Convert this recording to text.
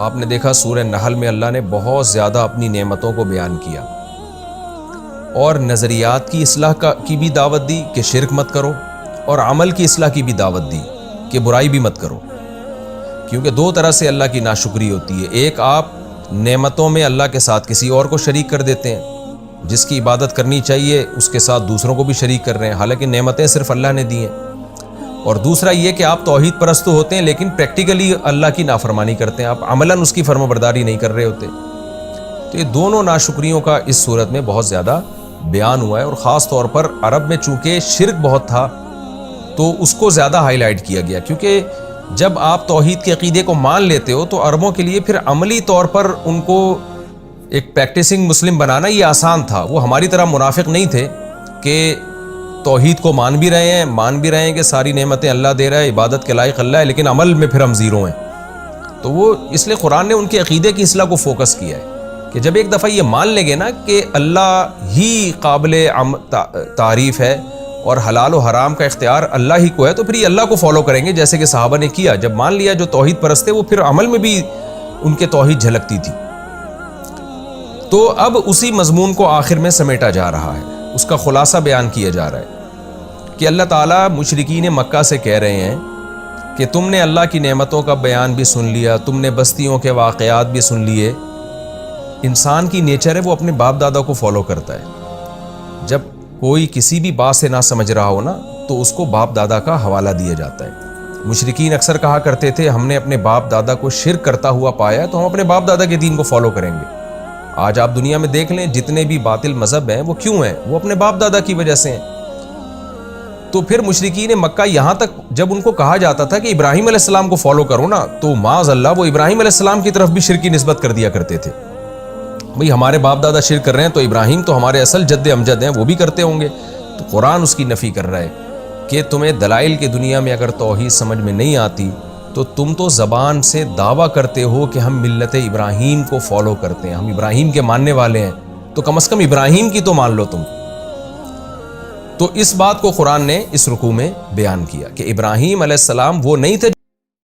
آپ نے دیکھا سورہ نحل میں اللہ نے بہت زیادہ اپنی نعمتوں کو بیان کیا اور نظریات کی اصلاح کی بھی دعوت دی کہ شرک مت کرو، اور عمل کی اصلاح کی بھی دعوت دی کہ برائی بھی مت کرو، کیونکہ دو طرح سے اللہ کی ناشکری ہوتی ہے۔ ایک، آپ نعمتوں میں اللہ کے ساتھ کسی اور کو شریک کر دیتے ہیں، جس کی عبادت کرنی چاہیے اس کے ساتھ دوسروں کو بھی شریک کر رہے ہیں، حالانکہ نعمتیں صرف اللہ نے دی ہیں۔ اور دوسرا یہ کہ آپ توحید پرست ہوتے ہیں لیکن پریکٹیکلی اللہ کی نافرمانی کرتے ہیں، آپ عملاً اس کی فرما برداری نہیں کر رہے ہوتے۔ تو یہ دونوں ناشکریوں کا اس صورت میں بہت زیادہ بیان ہوا ہے، اور خاص طور پر عرب میں چونکہ شرک بہت تھا تو اس کو زیادہ ہائی لائٹ کیا گیا، کیونکہ جب آپ توحید کے عقیدے کو مان لیتے ہو تو عربوں کے لیے پھر عملی طور پر ان کو ایک پریکٹسنگ مسلم بنانا یہ آسان تھا۔ وہ ہماری طرح منافق نہیں تھے کہ توحید کو مان بھی رہے ہیں کہ ساری نعمتیں اللہ دے رہا ہے، عبادت کے لائق اللہ ہے، لیکن عمل میں پھر ہم زیرو ہیں۔ تو وہ اس لیے قرآن نے ان کے عقیدے کی اصلاح کو فوکس کیا ہے کہ جب ایک دفعہ یہ مان لیں گے نا کہ اللہ ہی قابل تعریف ہے اور حلال و حرام کا اختیار اللہ ہی کو ہے، تو پھر یہ اللہ کو فالو کریں گے، جیسے کہ صحابہ نے کیا۔ جب مان لیا جو توحید پرست تھے وہ پھر عمل میں بھی ان کے توحید جھلکتی تھی۔ تو اب اسی مضمون کو آخر میں سمیٹا جا رہا ہے، اس کا خلاصہ بیان کیا جا رہا ہے کہ اللہ تعالیٰ مشرکین مکہ سے کہہ رہے ہیں کہ تم نے اللہ کی نعمتوں کا بیان بھی سن لیا، تم نے بستیوں کے واقعات بھی سن لیے۔ انسان کی نیچر ہے وہ اپنے باپ دادا کو فالو کرتا ہے۔ جب کوئی کسی بھی بات سے نہ سمجھ رہا ہو نا تو اس کو باپ دادا کا حوالہ دیا جاتا ہے۔ مشرکین اکثر کہا کرتے تھے ہم نے اپنے باپ دادا کو شرک کرتا ہوا پایا تو ہم اپنے باپ دادا کے دین کو فالو کریں گے۔ آج آپ دنیا میں دیکھ لیں جتنے بھی باطل مذہب ہیں وہ کیوں ہیں؟ وہ اپنے باپ دادا کی وجہ سے ہیں۔ تو پھر مشرکین مکہ یہاں تک جب ان کو کہا جاتا تھا کہ ابراہیم علیہ السلام کو فالو کرو نا تو معاذ اللہ وہ ابراہیم علیہ السلام کی طرف بھی شرک کی نسبت کر دیا کرتے تھے۔ بھئی ہمارے باپ دادا شرک کر رہے ہیں تو ابراہیم تو ہمارے اصل جد امجد ہیں، وہ بھی کرتے ہوں گے۔ تو قرآن اس کی نفی کر رہا ہے کہ تمہیں دلائل کی دنیا میں اگر توحید سمجھ میں نہیں آتی تو تم تو زبان سے دعویٰ کرتے ہو کہ ہم ملت ابراہیم کو فالو کرتے ہیں، ہم ابراہیم کے ماننے والے ہیں، تو کم از کم ابراہیم کی تو مان لو تم۔ تو اس بات کو قرآن نے اس رکوع میں بیان کیا کہ ابراہیم علیہ السلام وہ نہیں تھے